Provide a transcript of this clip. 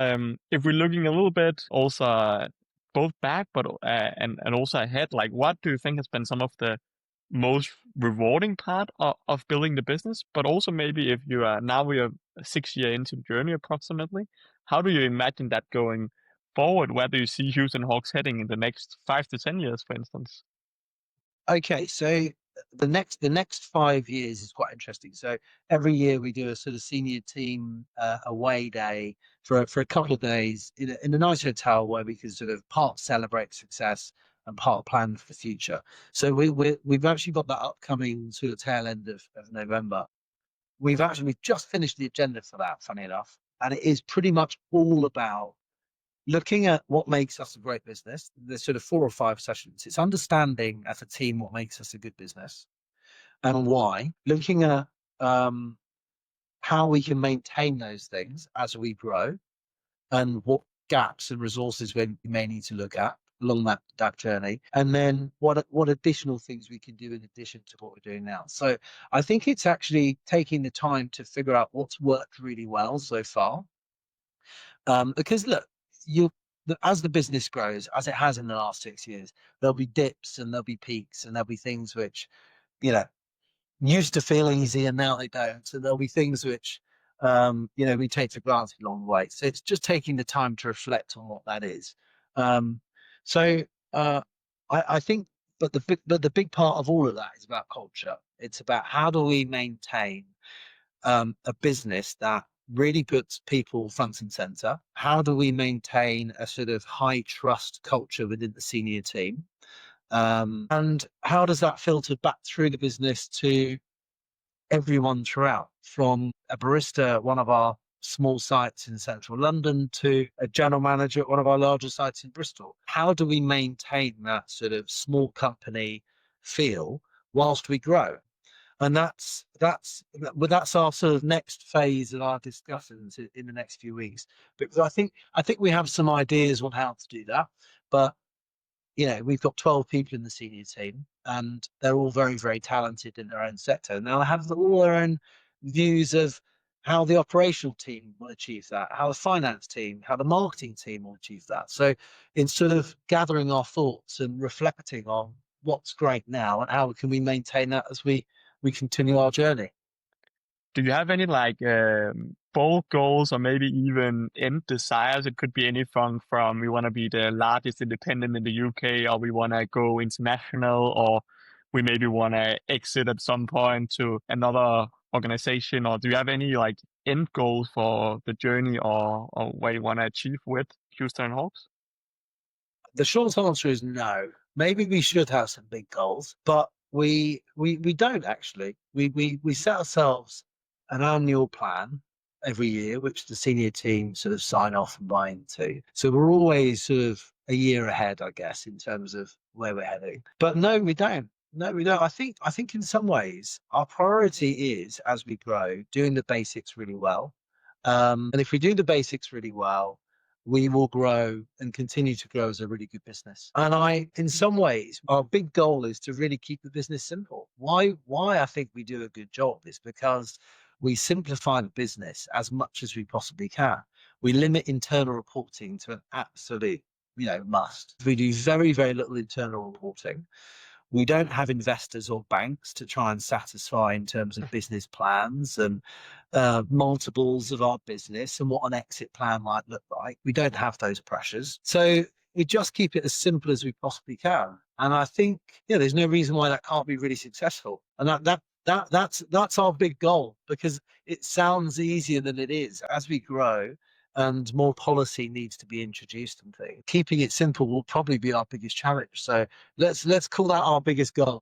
If we're looking a little bit also both back, but and also ahead, like what do you think has been some of the most rewarding part of building the business? But also maybe if you are now we are 6 year into the journey approximately, how do you imagine that going forward? Where do you see Houston Hawks heading in the next 5 to 10 years, for instance? Okay, so the next 5 years is quite interesting. So every year we do a sort of senior team away day for a couple of days in a nice hotel where we can sort of part celebrate success and part plan for the future. So we've actually got that upcoming sort of tail end of November. We've just finished the agenda for that, funny enough, and it is pretty much all about looking at what makes us a great business. There's sort of 4 or 5 sessions. It's understanding as a team what makes us a good business and why. Looking at um, how we can maintain those things as we grow, and what gaps and resources we may need to look at along that journey, and then what additional things we can do in addition to what we're doing now. So I think it's actually taking the time to figure out what's worked really well so far, because look, you as the business grows, as it has in the last 6 years, there'll be dips and there'll be peaks and there'll be things which, you know, used to feel easy and now they don't. So there'll be things which, we take for granted along the way. So it's just taking the time to reflect on what that is. Um, so uh, I think, but the big part of all of that is about culture. It's about how do we maintain a business that really puts people front and center? How do we maintain a sort of high trust culture within the senior team? And how does that filter back through the business to everyone throughout, from a barista at one of our small sites in central London to a general manager at one of our larger sites in Bristol? How do we maintain that sort of small company feel whilst we grow? And that's our sort of next phase of our discussions in the next few weeks, because I think we have some ideas on how to do that. But we've got 12 people in the senior team, and they're all very, very talented in their own sector. And they'll have all their own views of how the operational team will achieve that, how the finance team, how the marketing team will achieve that. So in sort of gathering our thoughts and reflecting on what's great now and how can we maintain that as we continue our journey. Do you have any like bold goals or maybe even end desires? It could be anything from we want to be the largest independent in the UK, or we want to go international, or we maybe want to exit at some point to another organization. Or do you have any like end goals for the journey, or where you want to achieve with Houston Hawks? The short answer is no. Maybe we should have some big goals, but we don't actually. We set ourselves an annual plan every year, which the senior team sort of sign off and buy into. So we're always sort of a year ahead, I guess, in terms of where we're heading. But no, we don't. No, we don't. I think in some ways our priority is, as we grow, doing the basics really well. And if we do the basics really well, we will grow and continue to grow as a really good business. And in some ways, our big goal is to really keep the business simple. Why I think we do a good job is because we simplify the business as much as we possibly can. We limit internal reporting to an absolute, must. We do very, very little internal reporting. We don't have investors or banks to try and satisfy in terms of business plans and multiples of our business and what an exit plan might look like. We don't have those pressures. So we just keep it as simple as we possibly can. And I think, there's no reason why that can't be really successful. And that's our big goal, because it sounds easier than it is. As we grow and more policy needs to be introduced and things, keeping it simple will probably be our biggest challenge. So let's call that our biggest goal.